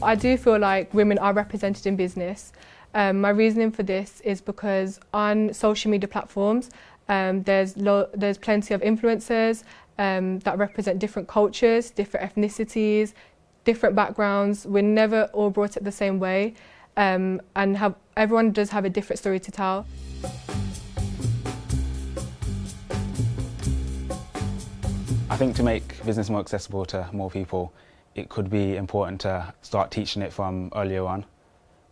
I do feel like women are represented in business. My reasoning for this is because on social media platforms, there's plenty of influencers that represent different cultures, different ethnicities, different backgrounds. We're never all brought up the same way, and everyone does have a different story to tell. I think to make business more accessible to more people, it could be important to start teaching it from earlier on.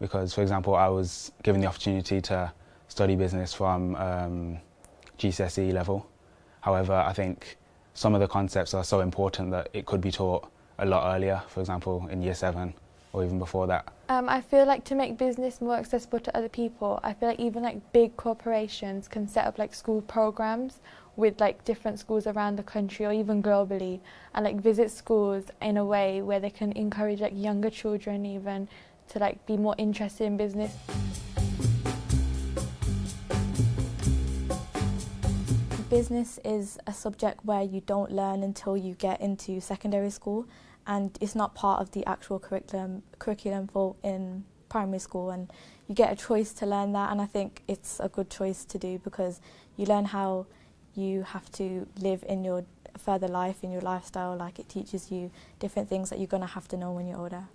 Because, for example, I was given the opportunity to study business from GCSE level. However, I think some of the concepts are so important that it could be taught a lot earlier, for example, in Year 7 or even before that. I feel like to make business more accessible to other people, I feel like even like big corporations can set up like school programs with like different schools around the country or even globally, and like visit schools in a way where they can encourage like younger children even to like be more interested in business. Business is a subject where you don't learn until you get into secondary school, and it's not part of the actual curriculum for in primary school, and you get a choice to learn that, and I think it's a good choice to do because you learn how you have to live in your further life, in your lifestyle. Like, it teaches you different things that you're going to have to know when you're older.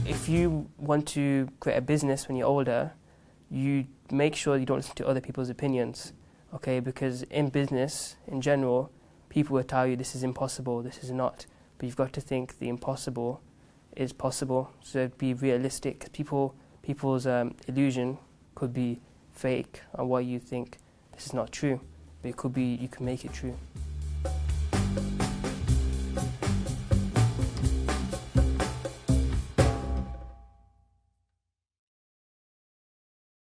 If you want to create a business when you're older, you make sure you don't listen to other people's opinions, okay? Because in business, in general, people will tell you this is impossible, this is not. But you've got to think the impossible is possible. So be realistic. People's illusion could be fake on what you think this is not true, but it could be, you can make it true.